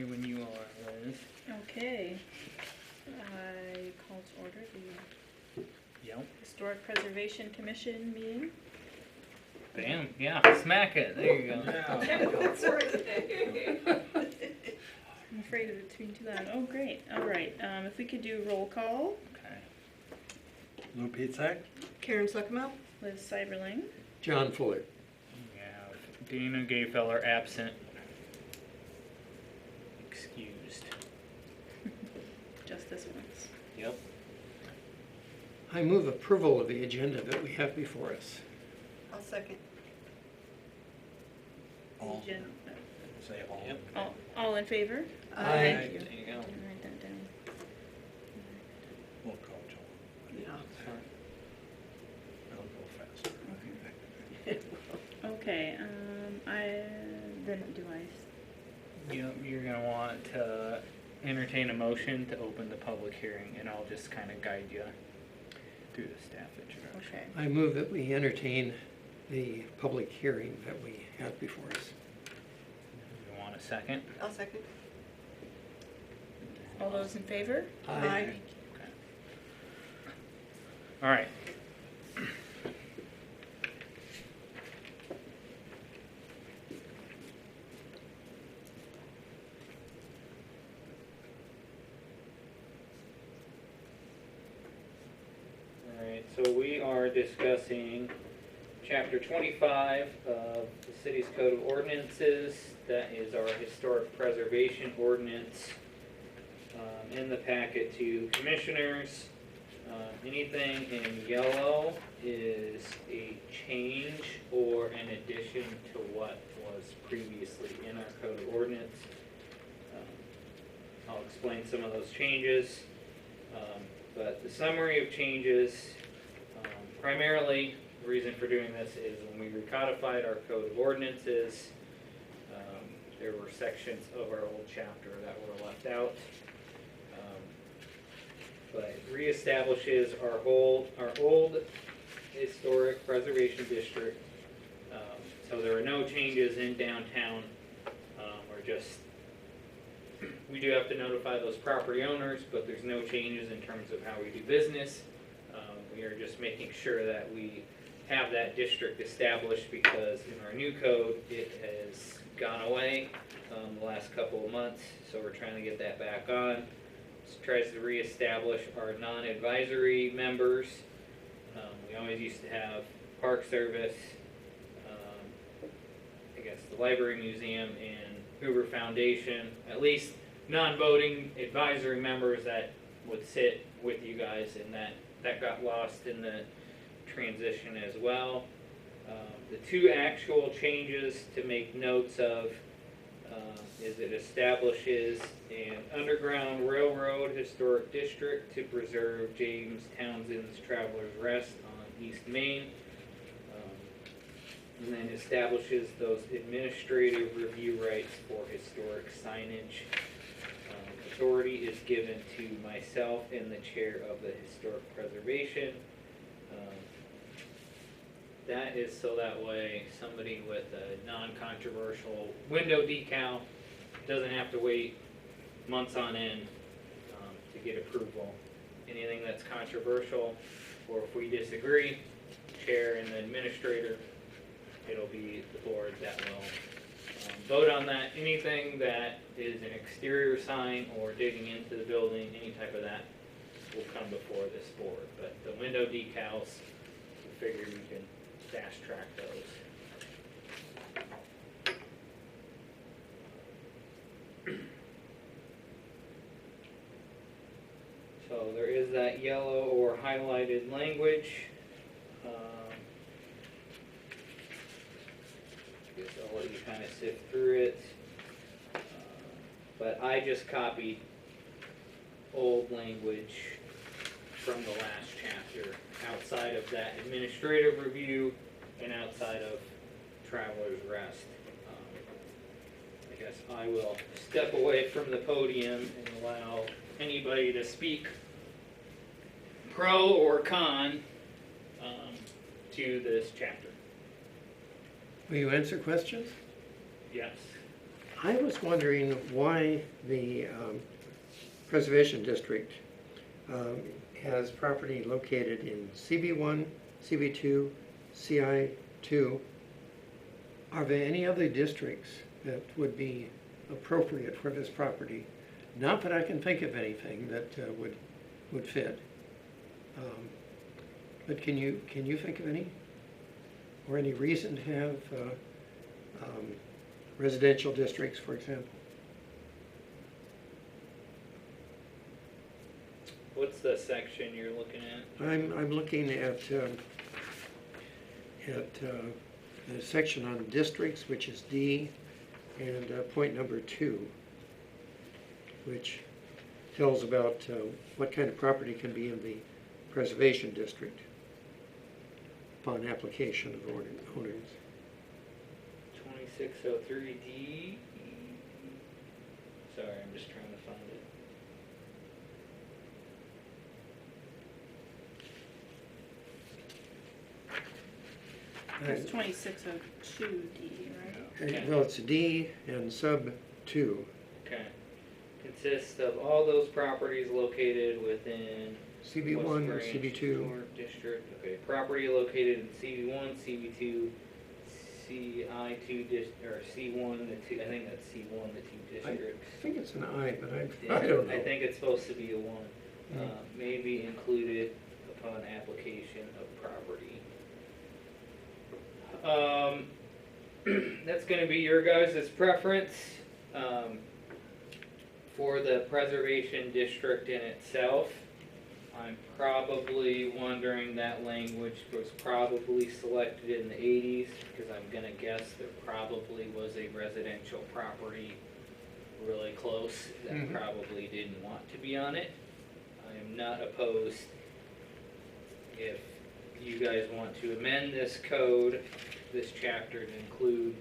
When you are, Liz. Okay. I call to order the Yep. Historic Preservation Commission meeting. Bam. Yeah. Smack it. There you go. I'm afraid of it being too loud. Oh, great. All right. If we could do roll call. Okay. Lou Pietzak? Karen Suckamel? Liz Cyberling. John Fuller. We have Dana Gayfeller absent. Excused. Just this once. Yep. I move approval of the agenda that we have before us. I'll second. All. Jen- Say all. Yep. all in favor? Aye. Thank you. There you go. Didn't write that down. We'll call John. Yeah. I'll go faster. Okay. Do I? You're gonna want to entertain a motion to open the public hearing, and I'll just kind of guide you through the staff introduction. Okay. I move that we entertain the public hearing that we have before us. You want a second? I'll second. All those in favor? Aye. Okay. All right. Alright, so we are discussing Chapter 25 of the city's Code of Ordinances. That is our historic preservation ordinance. In the packet to commissioners. Anything in yellow is a change or an addition to what was previously in our Code of Ordinance. I'll explain some of those changes. But the summary of changes, primarily the reason for doing this is when we recodified our Code of Ordinances, there were sections of our old chapter that were left out. But it reestablishes our old historic preservation district. So there are no changes in downtown. We do have to notify those property owners, but there's no changes in terms of how we do business. We are just making sure that we have that district established because in our new code, it has gone away the last couple of months. So we're trying to get that back on. This tries to reestablish our non-advisory members. We always used to have Park Service, I guess the Library Museum, and Hoover Foundation, at least non-voting advisory members that would sit with you guys, and that got lost in the transition as well. The two actual changes to make notes of is it establishes an underground railroad historic district to preserve James Townsend's Traveler's Rest on East Main, and then establishes those administrative review rights for historic signage. Authority is given to myself and the chair of the Historic Preservation. That is so that way somebody with a non-controversial window decal doesn't have to wait months on end to get approval. Anything that's controversial, or if we disagree, chair and the administrator, it'll be the board that will vote on that. Anything that is an exterior sign or digging into the building, any type of that, will come before this board. But the window decals, we figure you can fast track those. So there is that yellow or highlighted language. I guess I'll let you kind of sift through it. But I just copied old language from the last chapter outside of that administrative review and outside of Traveler's Rest. I guess I will step away from the podium and allow anybody to speak pro or con to this chapter. Will you answer questions? Yes. I was wondering why the Preservation District has property located in CB1, CB2, CI2. Are there any other districts that would be appropriate for this property? Not that I can think of anything that would fit. But can you think of any? Or any reason to have residential districts, for example? What's the section you're looking at? I'm looking at the section on districts, which is D, and point number 2, which tells about what kind of property can be in the preservation district upon application of owners. 2603D. Sorry, I'm just trying to find it. It's 2602D, right? Well, it's D and sub 2. Okay. Consists of all those properties located within CB1, West Branch CB2. Historic District. Okay, property located in CB1, CB2, CI2 or C1, the two. I think that's C1, the 2 districts. I think it's an I, but I Yeah, don't know. I think it's supposed to be a 1. Mm. May be included upon application of property. That's going to be your guys' preference. For the preservation district in itself, I'm probably wondering that language was probably selected in the 80s, because I'm going to guess there probably was a residential property really close that Mhm. probably didn't want to be on it. I am not opposed if you guys want to amend this code, this chapter to include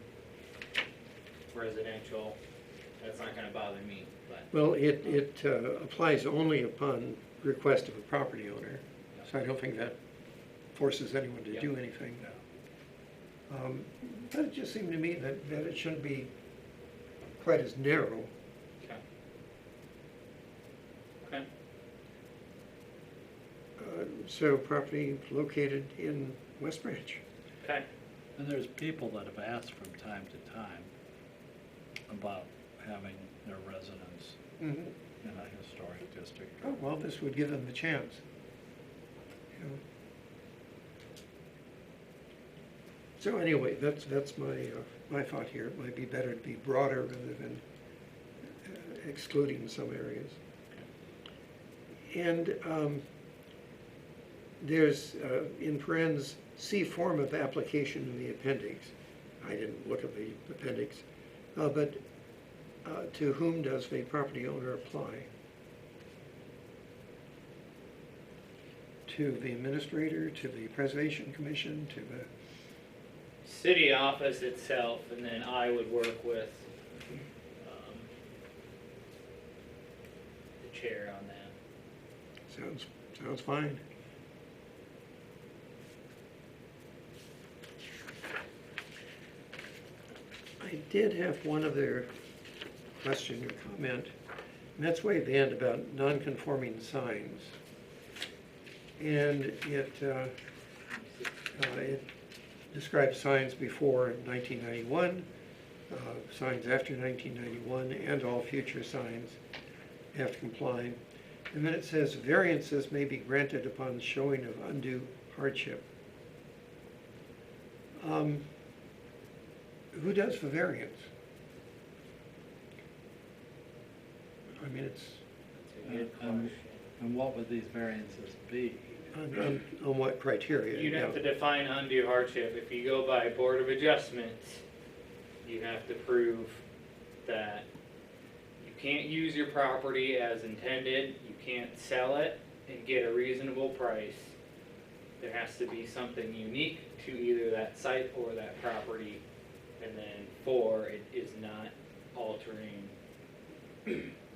residential. That's not going to bother me, but Well, it applies only upon request of a property owner, so I don't think that forces anyone to do anything. But it just seemed to me that it shouldn't be quite as narrow. okay. Okay. So property located in West Branch. Okay. And there's people that have asked from time to time about having their residence Mhm. in a historic district. Oh, well, this would give them the chance. You know. So anyway, that's my thought here. It might be better to be broader rather than excluding some areas. And there's in parentheses C form of application in the appendix. I didn't look at the appendix, but to whom does the property owner apply? To the administrator, to the Preservation Commission, to the... City office itself, and then I would work with the chair on that. Sounds fine. I did have one other question or comment, and that's way at the end about non-conforming signs. And it describes signs before 1991, signs after 1991, and all future signs have to comply. And then it says variances may be granted upon showing of undue hardship. Who does the variance? I mean, it's That's a good question. And what would these variances be? on what criteria? You'd have Yeah. to define undue hardship. If you go by Board of Adjustments, you have to prove that you can't use your property as intended, you can't sell it and get a reasonable price. There has to be something unique to either that site or that property. And then 4, it is not altering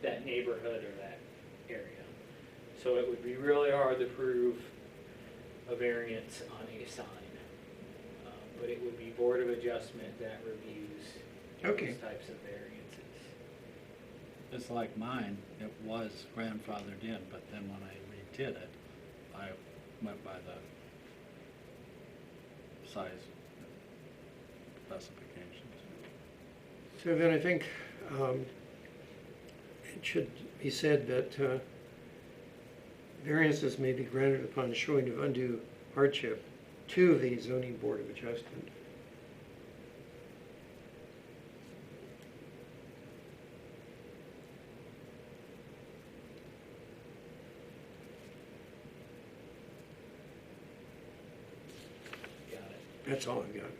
that neighborhood or that area. So it would be really hard to prove a variance on a sign. But it would be Board of Adjustment that reviews Okay. those types of variances. it's like mine, it was grandfathered in, but then when I redid it, I went by the size specifications. So then I think it should be said that variances may be granted upon showing of undue hardship to the zoning board of adjustment. Got it. That's all I've got.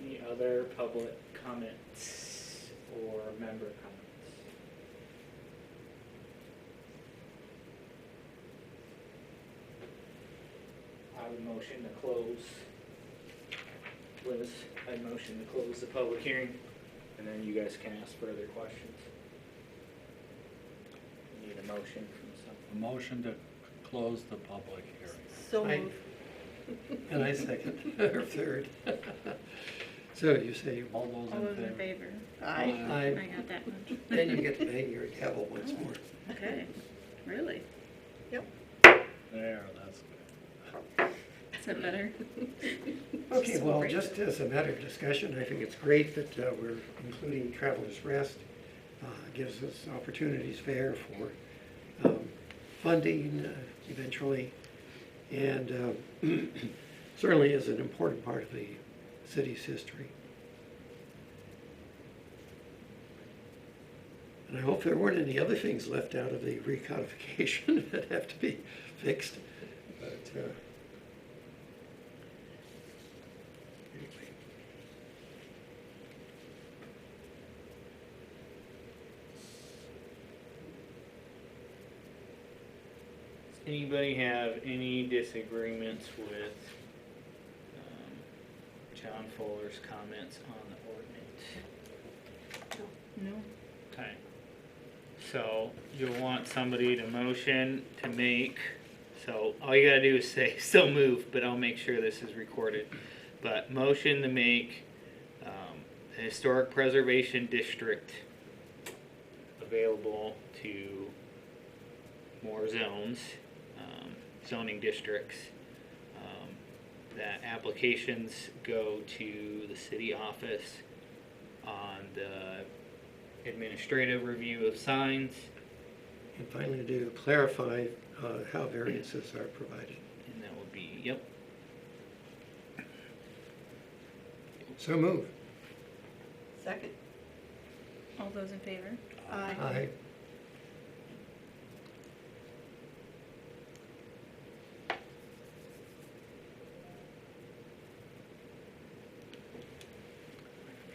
Any other public comments or member comments? I would motion to close. Liz, I'd motion to close the public hearing, and then you guys can ask further questions. Need a motion from A motion to close the public hearing. So I- moved. And I second, or third. So you say, All those All those in in favor? favor? Aye. I aye, got that much. then you get to bang your gavel once more. Okay, really? There, that's good. Is that better? Okay, So well, great. just as a matter of discussion, I think it's great that we're including Travelers Rest. Gives us opportunities there for funding eventually, and certainly is an important part of the city's history. And I hope there weren't any other things left out of the recodification that have to be fixed. But anyway. Does anybody have any disagreements with John Fuller's comments on the ordinance? No. Okay. So you'll want somebody to motion to make, so all you gotta do is say, so moved, but I'll make sure this is recorded. But motion to make a historic preservation district available to more zones, zoning districts. That applications go to the city office on the administrative review of signs, And finally, to clarify how variances are provided. and that would be, yep. So move. Second. All those in favor? Aye. Aye.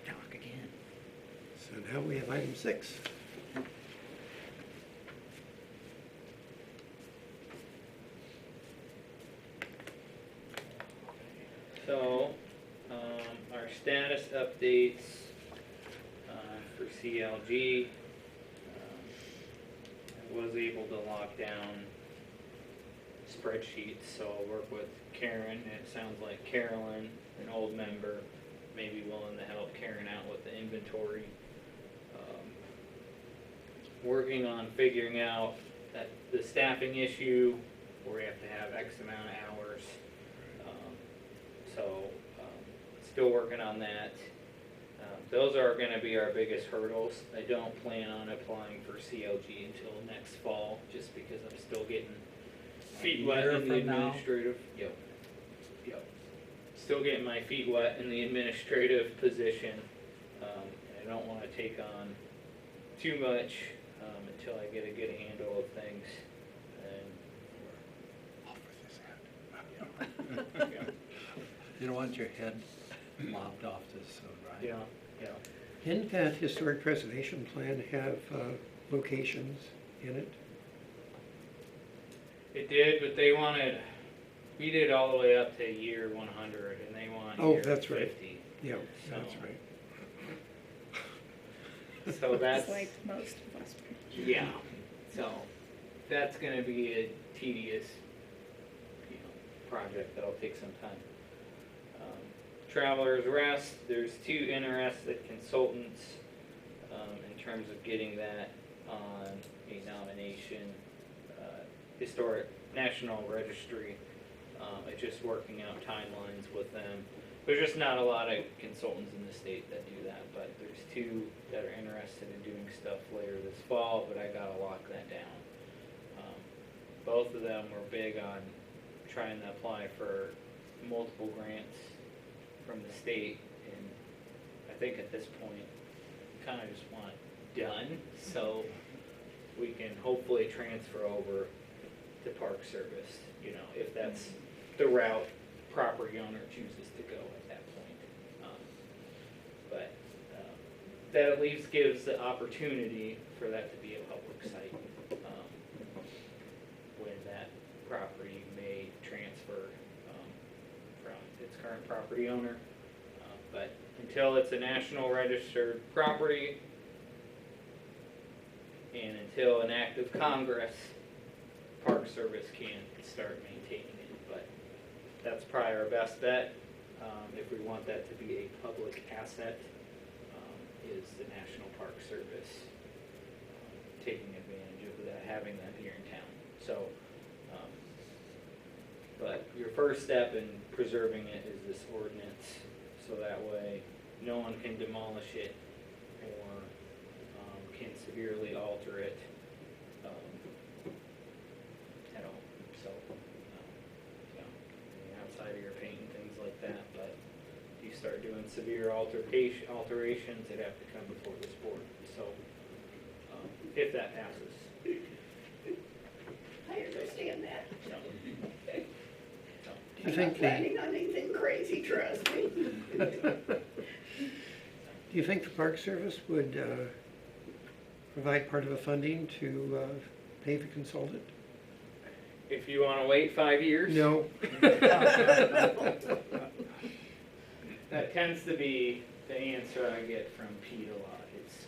Talk again. So now we have item 6. So, our status updates for CLG. I was able to lock down spreadsheets, so I'll work with Karen. It sounds like Carolyn, an old member, may be willing to help Karen out with the inventory. Working on figuring out that the staffing issue, where we have to have X amount of hours. Still working on that. Those are gonna be our biggest hurdles. I don't plan on applying for CLG until next fall, just because I'm still getting feet wet year in the from now? administrative. Yep. still getting my feet wet in the administrative position. And I don't wanna take on too much, until I get a good handle of things. And, You don't want your head lopped off this soon, right? yeah. Didn't that historic preservation plan have locations in it? It did, but they wanted, we did all the way up to year 100, and they want Oh, year that's right. 50. Yeah, So- that's right. So that's, It's like most of us. yeah, so that's gonna be a tedious, project that'll take some time. Travelers Rest, there's 2 interested consultants, in terms of getting that on a nomination, historic national registry. It's just working out timelines with them. There's just not a lot of consultants in the state that do that, but there's 2 that are interested in doing stuff later this fall, but I gotta lock that down. Both of them were big on trying to apply for multiple grants from the state, and I think at this point, kinda just want it done, so we can hopefully transfer over to Park Service, if that's the route property owner chooses to go at that point. But that at least gives the opportunity for that to be a public site, when that property may transfer from its current property owner. But until it's a national registered property, and until an act of Congress, Park Service can't start maintaining it. But that's probably our best bet, if we want that to be a public asset, is the National Park Service taking advantage of that, having that here in town. So, but your first step in preserving it is this ordinance, so that way no one can demolish it or can severely alter it at all. So, outside of your paint and things like that, but if you start doing severe alterations, it'd have to come before this board. So, if that passes. I understand that. So, Do you I'm think not planning on anything crazy, trust me. Do you think the Park Service would provide part of the funding to pay the consultant? if you wanna wait 5 years. No. That tends to be the answer I get from Pete a lot. It's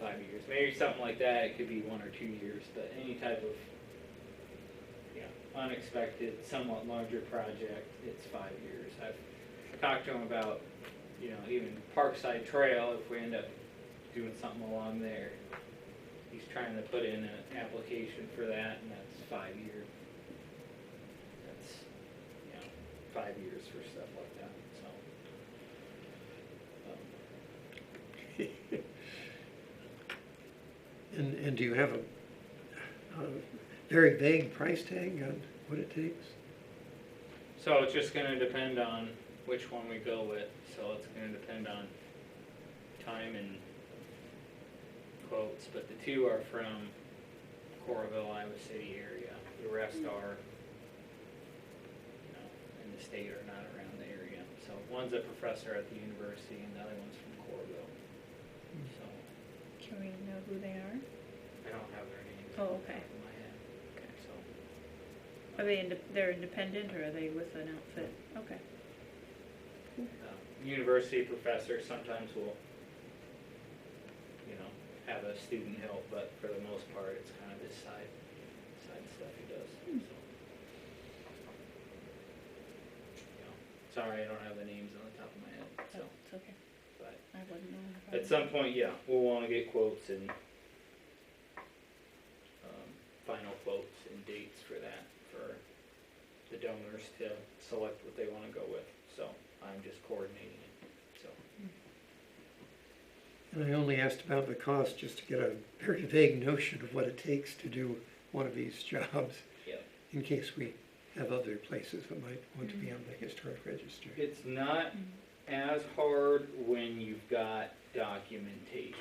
5 years. Maybe something like that, it could be 1 or 2 years, but any type of unexpected, somewhat larger project, it's 5 years. I've talked to him about, even Parkside Trail, if we end up doing something along there. He's trying to put in an application for that, and that's 5 years. That's, 5 years for stuff like that, so. And do you have a very vague price tag on what it takes? So it's just gonna depend on which one we go with, so it's gonna depend on time and quotes, but the 2 are from Coralville, Iowa City area. The rest are, in the state or not around the area. So one's a professor at the university and the other one's from Coralville. So Can we know who they are? I don't have their names Oh, off the okay. top of my head. Okay. So, Are they they're independent or are they with an outfit? Okay. University professor sometimes will, have a student help, but for the most part, it's kind of this side stuff he does. So, sorry, I don't have the names on the top of my head. So, Oh, it's okay. but I wouldn't know. at some point, we'll want to get quotes and final quotes and dates for that, for the donors to select what they want to go with. So I'm just coordinating it. So. And I only asked about the cost just to get a very vague notion of what it takes to do one of these jobs, Yep. in case we have other places that might want to be on the historic register. It's not as hard when you've got documentation.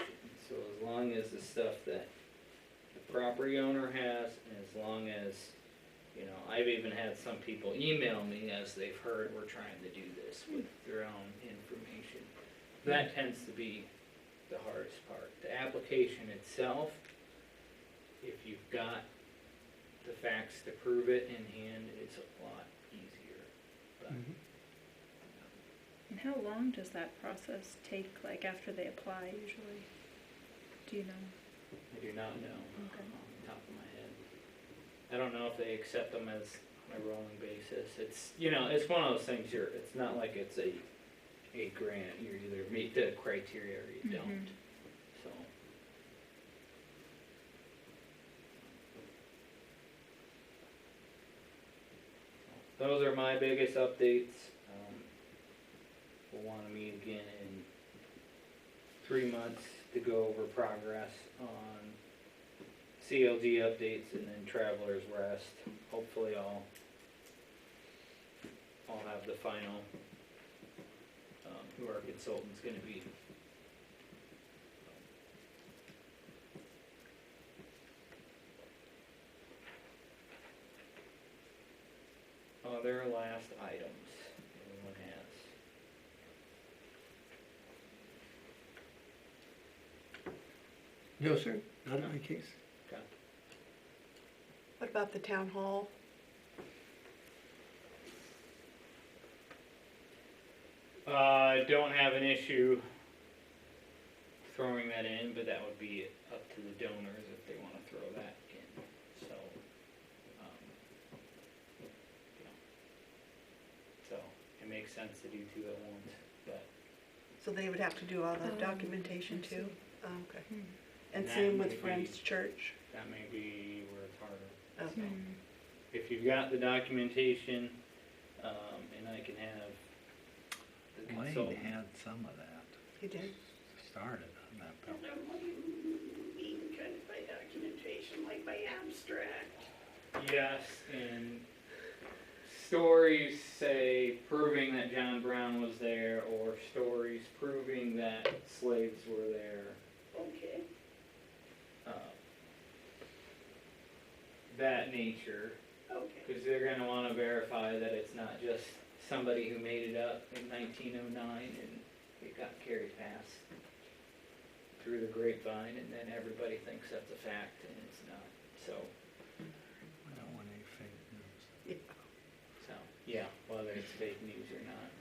So as long as the stuff that the property owner has, and as long as, you know, I've even had some people email me as they've heard we're trying to do this with their own information. That tends to be the hardest part. The application itself, if you've got the facts to prove it in hand, it's a lot easier. But Mhm. And how long does that process take, like after they apply usually? Do you know? I do not know Okay. off the top of my head. I don't know if they accept them as on a rolling basis. It's, you know, it's one of those things, it's not like it's a grant. You either meet the criteria or you don't. Mhm. So. Those are my biggest updates. We'll want to meet again in 3 months to go over progress on CLG updates and then Traveler's Rest. Hopefully I'll have the final, who our consultant's gonna be. Other last items anyone has? No, sir, not in my case. Okay. What about the town hall? Don't have an issue throwing that in, but that would be up to the donors if they wanna throw that in, so, yeah. So, it makes sense to do two at once, but. So they would have to do all the Oh, documentation I too? see. Oh, okay. Hmm. And That same may with be- Friends Church? That may be where it's harder. Okay. Hmm. If you've got the documentation, and I can have the Wayne consultant. had some of that, He did? started on that I don't building. know what you mean kind of by documentation, like by abstract. Yes, and stories say proving that John Brown was there, or stories proving that slaves were there. Okay, That nature, okay. because they're gonna wanna verify that it's not just somebody who made it up in 1909 and it got carried past through the grapevine, and then everybody thinks that's a fact and it's not. So, I don't want any fake news. Yeah. so yeah, whether it's fake news or not.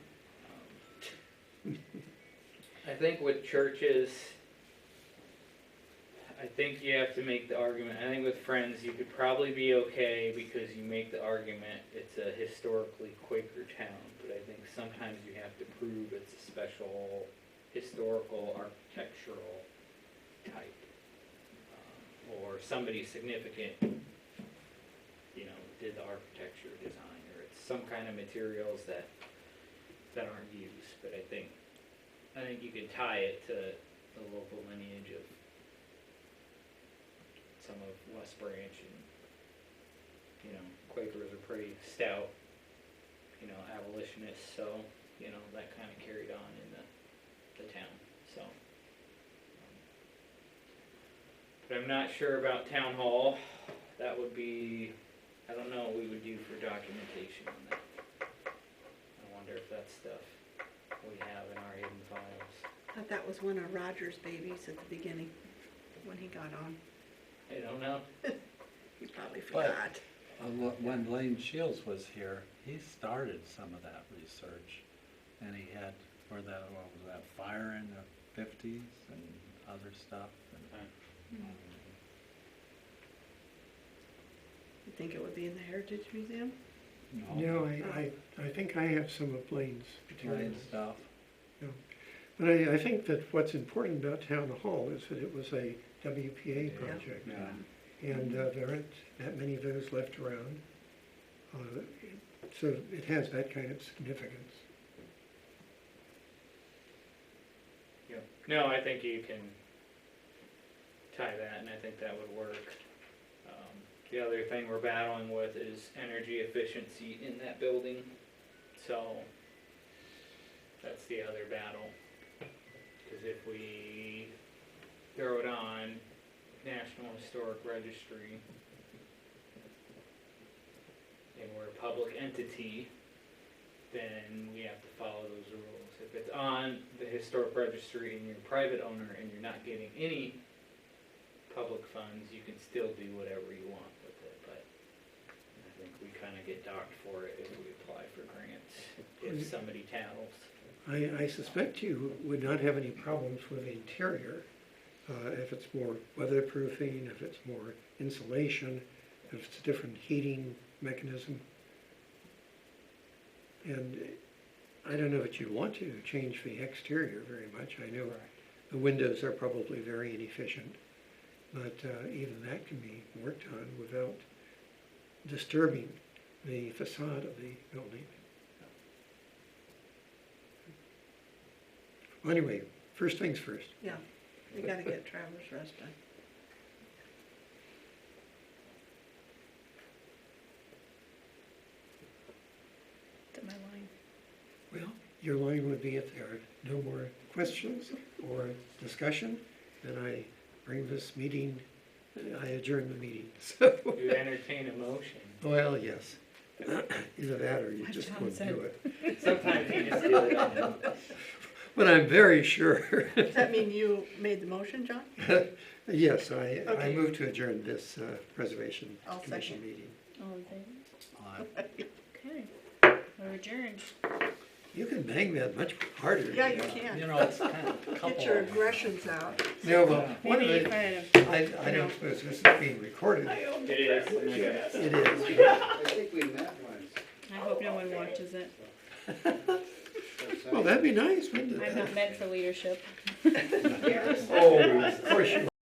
I think with churches, I think you have to make the argument. I think with Friends, you could probably be okay because you make the argument it's a historically Quaker town. But I think sometimes you have to prove it's a special historical architectural type, or somebody significant, you know, did the architecture design, or it's some kind of materials that aren't used. But I think you can tie it to the local lineage of some of West Branch, and, you know, Quakers are pretty stout, you know, abolitionists, so, you know, that kind of carried on in the town, so. But I'm not sure about town hall. That would be, I don't know what we would do for documentation on that. I wonder if that's stuff we have in our hidden files. I thought that was one of Roger's babies at the beginning, when he got on. I don't know. He probably But- forgot. When Lane Shields was here, he started some of that research, and he had, what was that, fire in the 50s and other stuff. And, You think it would be in the Heritage Museum? No, I think I have some of Blaine's Lane materials. stuff. But I think that what's important about Town Hall is that it was a WPA project. Yeah. And there aren't that many of those left around. So it has that kind of significance. Yeah. No, I think you can tie that, and I think that would work. The other thing we're battling with is energy efficiency in that building, so that's the other battle. Because if we throw it on National Historic Registry, and we're a public entity, then we have to follow those rules. If it's on the Historic Registry and you're a private owner and you're not getting any public funds, you can still do whatever you want with it, but I think we kind of get docked for it if we apply for grants, if somebody tattles. I suspect you would not have any problems with the interior, if it's more weatherproofing, if it's more insulation, if it's a different heating mechanism. And I don't know that you'd want to change the exterior very much. I know the windows are probably very inefficient, but even that can be worked on without disturbing the facade of the building. Well, anyway, first things first. Yeah, we gotta get Travelers Rest done. To my line. Well, your line would be if there are no more questions or discussion, then I bring this meeting, I adjourn the meeting. So, You entertain a motion. well, yes. Either that or you Like just Tom won't said. do it. Sometimes you just do it on But I'm very sure. Does that mean you made the motion, John? Yes, I Okay. move to adjourn this Preservation I'll Commission second. meeting. All in favor? Uh, Okay. We're adjourned. You can bang that much harder. Yeah, you can. You know, it's kind of a couple Get your of them. aggressions out. No, well, one of Maybe if the, I had a, I don't suppose this is being recorded. I own the It is, Travelers and I got Rest. It is. I think we met once. I hope no one watches it. Well, that'd be nice, wouldn't I'm it? not meant for leadership. Oh, of course you